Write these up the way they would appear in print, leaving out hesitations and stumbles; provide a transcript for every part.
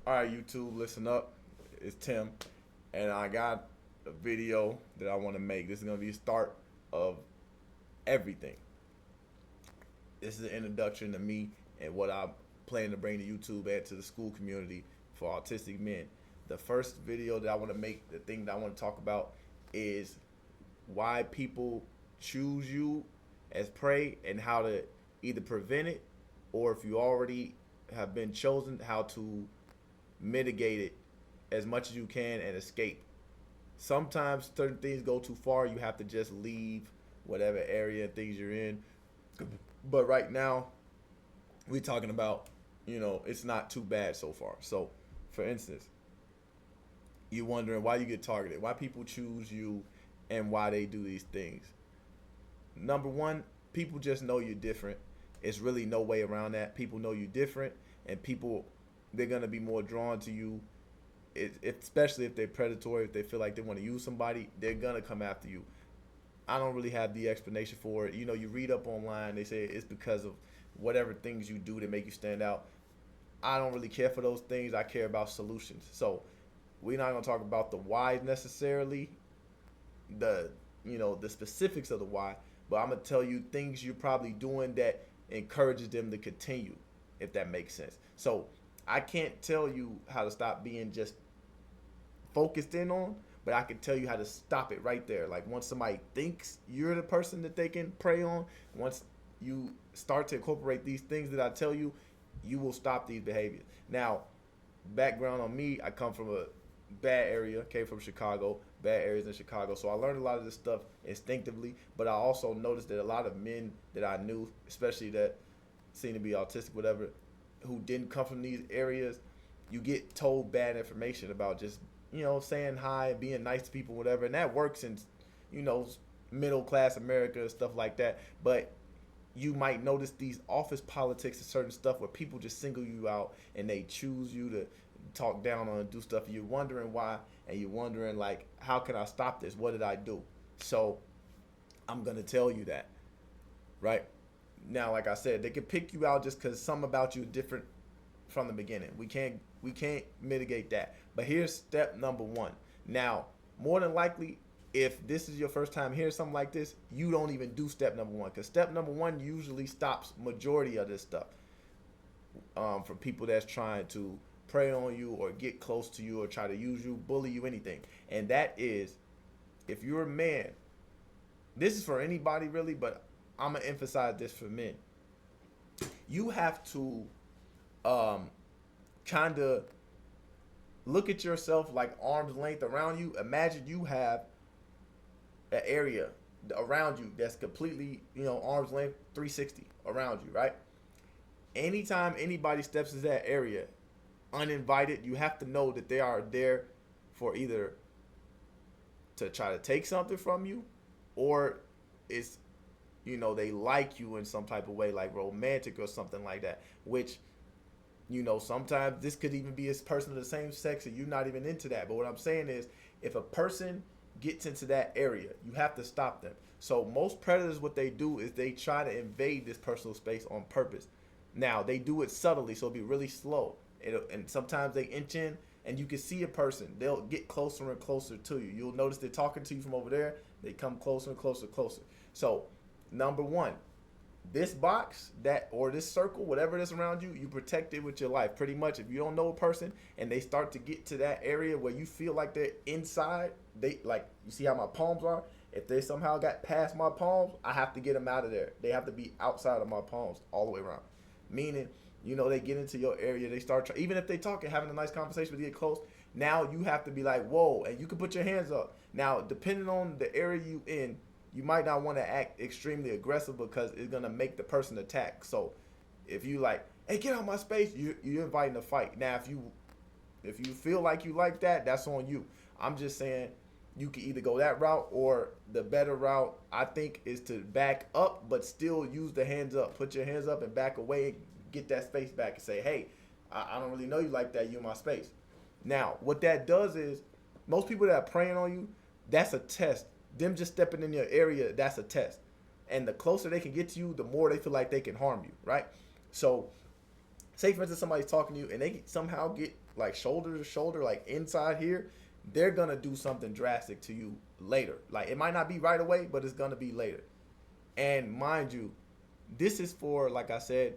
All right, YouTube, listen up. It's Tim, and I got a video that I want to make. This is gonna be the start of everything. This is an introduction to me and what I plan to bring to YouTube and to the school community for autistic men. The first video that I want to make, the thing that I want to talk about, is why people choose you as prey and how to either prevent it, or if you already have been chosen, how to mitigate it as much as you can and escape. Sometimes certain things go too far. You have to just leave whatever area and things you're in. But right now, we're talking about, it's not too bad so far. So, for instance, you're wondering why you get targeted, why people choose you, and why they do these things. Number one, people just know you're different. It's really no way around that. People know you're different, and people, they're gonna be more drawn to you. Especially if they're predatory, if they feel like they want to use somebody, they're gonna come after you. I don't really have the explanation for it. You read up online, they say it's because of whatever things you do to make you stand out. I don't really care for those things. I care about solutions. So we're not gonna talk about the why necessarily, the the specifics of the why, but I'm gonna tell you things you're probably doing that encourages them to continue, if that makes sense. So I can't tell you how to stop being just focused in on, but I can tell you how to stop it right there. Like once somebody thinks you're the person that they can prey on, once you start to incorporate these things that I tell you, you will stop these behaviors. Now, background on me, I come from a bad area, came from Chicago, bad areas in Chicago. So I learned a lot of this stuff instinctively, but I also noticed that a lot of men that I knew, especially that seem to be autistic, whatever, who didn't come from these areas, you get told bad information about just, saying hi and being nice to people, whatever. And that works in, you know, middle class America and stuff like that. But you might notice these office politics and certain stuff where people just single you out and they choose you to talk down on and do stuff. And you're wondering why, and you're wondering, like, how can I stop this? What did I do? So I'm going to tell you that, right? Now, like I said, they can pick you out just because something about you is different from the beginning. We can't mitigate that. But here's step number one. Now, more than likely, if this is your first time hearing something like this, you don't even do step number one, because step number one usually stops majority of this stuff from people that's trying to prey on you or get close to you or try to use you, bully you, anything. And that is, if you're a man, this is for anybody really, but I'm gonna emphasize this for men. You have to kind of look at yourself like arm's length around you. Imagine you have an area around you that's completely, arm's length 360 around you, right? Anytime anybody steps into that area uninvited, you have to know that they are there for either to try to take something from you, or it's, they like you in some type of way, like romantic or something like that, which, sometimes this could even be a person of the same sex and you're not even into that. But what I'm saying is, if a person gets into that area, you have to stop them. So most predators, what they do is they try to invade this personal space on purpose. Now, they do it subtly, so it'll be really slow. And sometimes they inch in, and you can see a person. They'll get closer and closer to you. You'll notice they're talking to you from over there. They come closer and closer and closer. So, number one, this box or this circle, whatever it is around you, you protect it with your life. Pretty much, if you don't know a person and they start to get to that area where you feel like they're inside, you see how my palms are? If they somehow got past my palms, I have to get them out of there. They have to be outside of my palms all the way around. Meaning, they get into your area, they start, even if they talking, having a nice conversation, but they get close, now you have to be like, whoa, and you can put your hands up. Now, depending on the area you in, you might not want to act extremely aggressive because it's going to make the person attack. So if you like, hey, get out of my space, you're inviting a fight. Now, if you feel like you like that, that's on you. I'm just saying you can either go that route, or the better route, I think, is to back up but still use the hands up. Put your hands up and back away, get that space back and say, hey, I don't really know you like that. You're in my space. Now, what that does is, most people that are preying on you, that's a test. Them just stepping in your area, that's a test. And the closer they can get to you, the more they feel like they can harm you, right? So Say for instance somebody's talking to you and they somehow get like shoulder to shoulder, like inside here, they're gonna do something drastic to you later. Like it might not be right away, but it's gonna be later. And mind you, this is for, like I said,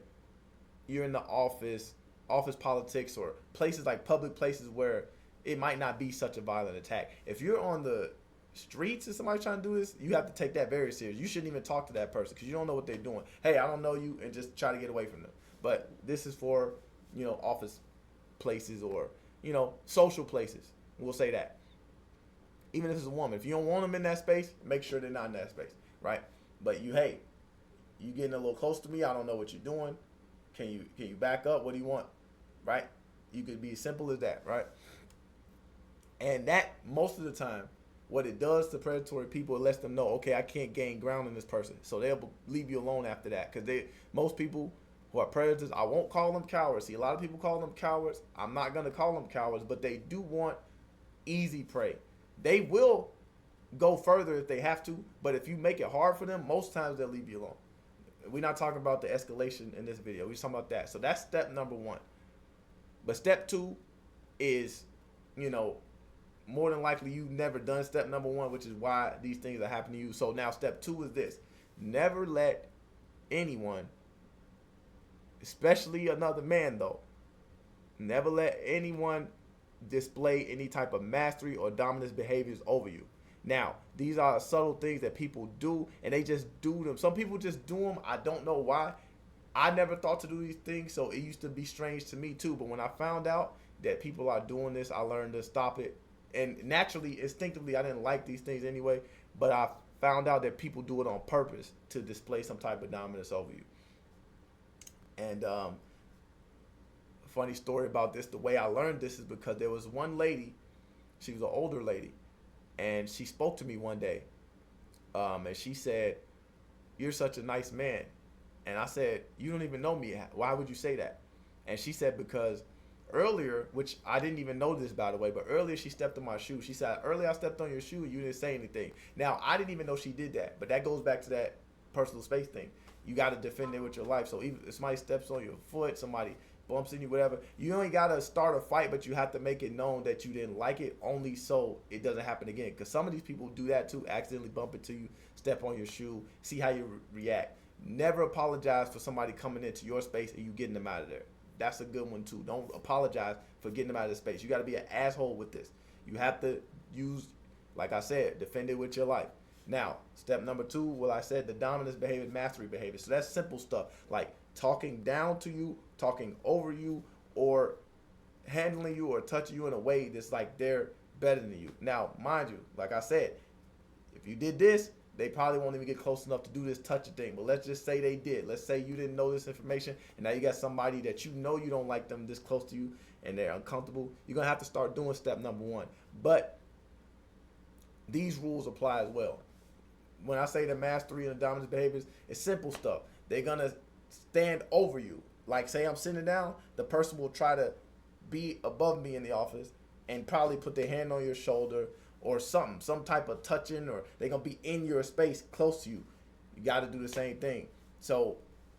you're in the office politics, or places like public places where it might not be such a violent attack. If you're on the streets and somebody's trying to do this, you have to take that very serious. You shouldn't even talk to that person because you don't know what they're doing. Hey, I don't know you, and just try to get away from them. But this is for, office places, or, social places. We'll say that. Even if it's a woman, if you don't want them in that space, make sure they're not in that space, right? But hey, you getting a little close to me. I don't know what you're doing. Can you back up? What do you want? Right? You could be as simple as that, right? And that, most of the time, what it does to predatory people, it lets them know, okay, I can't gain ground in this person, so they'll leave you alone after that. Because most people who are predators, I won't call them cowards. See, a lot of people call them cowards. I'm not gonna call them cowards, but they do want easy prey. They will go further if they have to, but if you make it hard for them, most times they'll leave you alone. We're not talking about the escalation in this video. We're just talking about that. So that's step number one. But step two is, more than likely you've never done step number one, which is why these things are happening to you. So now step two is this. Never let anyone, especially another man though, never let anyone display any type of mastery or dominance behaviors over you. Now, these are subtle things that people do, and they just do them. Some people just do them. I don't know why. I never thought to do these things, so it used to be strange to me too. But when I found out that people are doing this, I learned to stop it. And naturally, instinctively, I didn't like these things anyway, but I found out that people do it on purpose to display some type of dominance over you. And a funny story about this, the way I learned this is because there was one lady, she was an older lady, and she spoke to me one day, and she said, "You're such a nice man." And I said, "You don't even know me. Why would you say that?" And she said, "Because earlier," which I didn't even know this, by the way, but earlier she stepped on my shoe. She said, "Earlier I stepped on your shoe and you didn't say anything." Now, I didn't even know she did that, but that goes back to that personal space thing. You got to defend it with your life. So even if somebody steps on your foot, somebody bumps in you, whatever, you ain't got to start a fight, but you have to make it known that you didn't like it, only so it doesn't happen again. Because some of these people do that too, accidentally bump into you, step on your shoe, see how you react. Never apologize for somebody coming into your space and you getting them out of there. That's a good one too. Don't apologize for getting them out of the space. You got to be an asshole with this. You have to use, like I said, defend it with your life. Now, step number two, well, I said the dominance behavior, mastery behavior. So that's simple stuff like talking down to you, talking over you, or handling you or touching you in a way that's like they're better than you. Now, mind you, like I said, if you did this, they probably won't even get close enough to do this touching thing. But let's just say they did. Let's say you didn't know this information, and now you got somebody that you know you don't like them this close to you, and they're uncomfortable. You're going to have to start doing step number one. But these rules apply as well. When I say the mastery and the dominance behaviors, it's simple stuff. They're going to stand over you. Like, say I'm sitting down, the person will try to be above me in the office and probably put their hand on your shoulder or something, some type of touching, or they're going to be in your space close to you. You got to do the same thing. So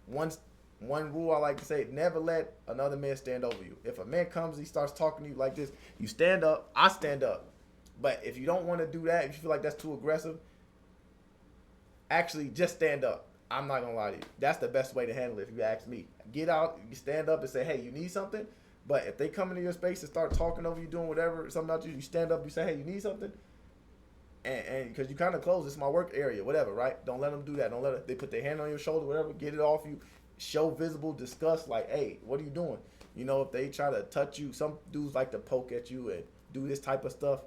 one rule I like to say, never let another man stand over you. If a man comes, he starts talking to you like this, you stand up, I stand up. But if you don't want to do that, if you feel like that's too aggressive, actually just stand up. I'm not going to lie to you. That's the best way to handle it if you ask me. Get out, you stand up and say, hey, you need something? But if they come into your space and start talking over you, doing whatever, something about you, you stand up, you say, hey, you need something? And because you kind of close, it's my work area, whatever, right? Don't let them do that. Don't let it, they put their hand on your shoulder, whatever, get it off you. Show visible disgust, like, hey, what are you doing? You know, if they try to touch you, some dudes like to poke at you and do this type of stuff,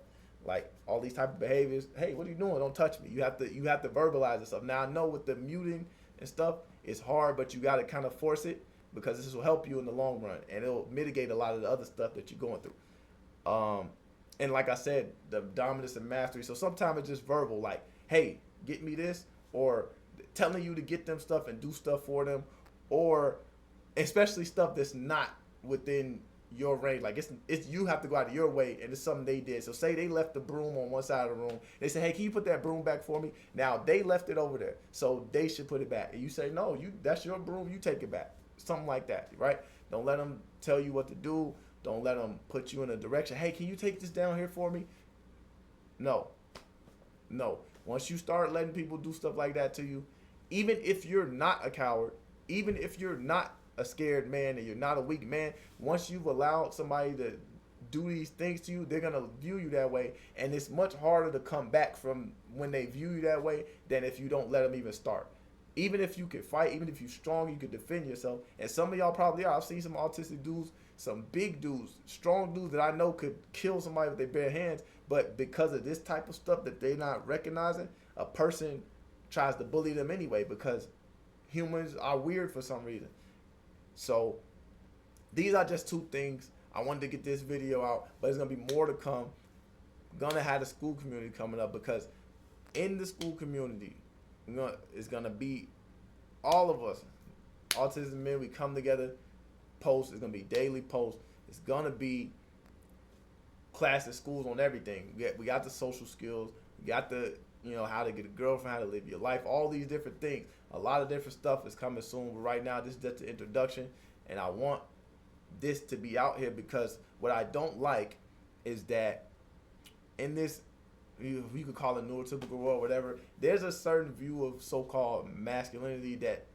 like all these type of behaviors. Hey, what are you doing? Don't touch me. You have to verbalize this stuff. Now I know with the muting and stuff, it's hard, but you got to kind of force it, because this will help you in the long run, and it'll mitigate a lot of the other stuff that you're going through. And like I said, the dominance and mastery. So sometimes it's just verbal, like, hey, get me this, or telling you to get them stuff and do stuff for them, or especially stuff that's not within your range. Like it's you have to go out of your way, and it's something they did. So say they left the broom on one side of the room. They say, hey, can you put that broom back for me? Now they left it over there, so they should put it back. And you say, no, that's your broom, you take it back. Something like that, right? Don't let them tell you what to do. Don't let them put you in a direction. Hey, can you take this down here for me? No. No. Once you start letting people do stuff like that to you, even if you're not a coward, even if you're not a scared man and you're not a weak man, once you've allowed somebody to do these things to you, they're gonna view you that way, and it's much harder to come back from when they view you that way than if you don't let them even start. Even if you could fight, even if you're strong, you could defend yourself. And some of y'all probably are. I've seen some autistic dudes, some big dudes, strong dudes that I know could kill somebody with their bare hands, but because of this type of stuff that they're not recognizing, a person tries to bully them anyway because humans are weird for some reason. So these are just two things. I wanted to get this video out, but there's gonna be more to come. I'm gonna have the school community coming up, because in the school community, it's gonna be all of us, autism men. We come together, posts. It's gonna be daily posts. It's gonna be classes, schools on everything. We got the social skills. We got the how to get a girlfriend, how to live your life, all these different things. A lot of different stuff is coming soon. But right now, this is just the introduction, and I want this to be out here because what I don't like is that in this, you could call it neurotypical world, whatever, there's a certain view of so-called masculinity that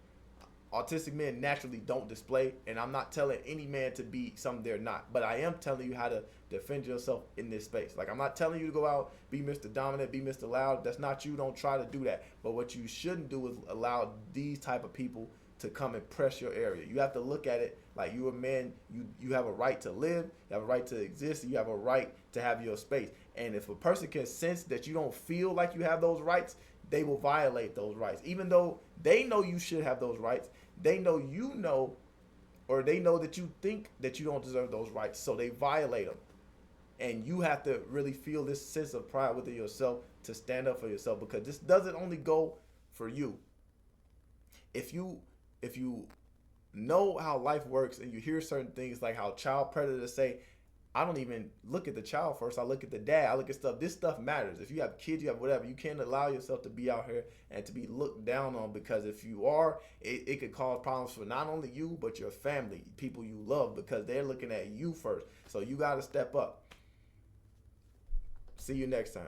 autistic men naturally don't display. And I'm not telling any man to be something they're not, but I am telling you how to defend yourself in this space. Like, I'm not telling you to go out, be Mr. Dominant, be Mr. Loud. That's not you. Don't try to do that. But what you shouldn't do is allow these type of people to come and press your area. You have to look at it like you're a man. You have a right to live. You have a right to exist. You have a right to have your space. And if a person can sense that you don't feel like you have those rights, they will violate those rights. Even though they know you should have those rights, they know or they know that you think that you don't deserve those rights, so they violate them. And you have to really feel this sense of pride within yourself to stand up for yourself, because this doesn't only go for you. If you know how life works and you hear certain things like how child predators say, I don't even look at the child first, I look at the dad, I look at stuff. This stuff matters. If you have kids, you have whatever, you can't allow yourself to be out here and to be looked down on, because if you are, it could cause problems for not only you, but your family, people you love, because they're looking at you first. So you got to step up. See you next time.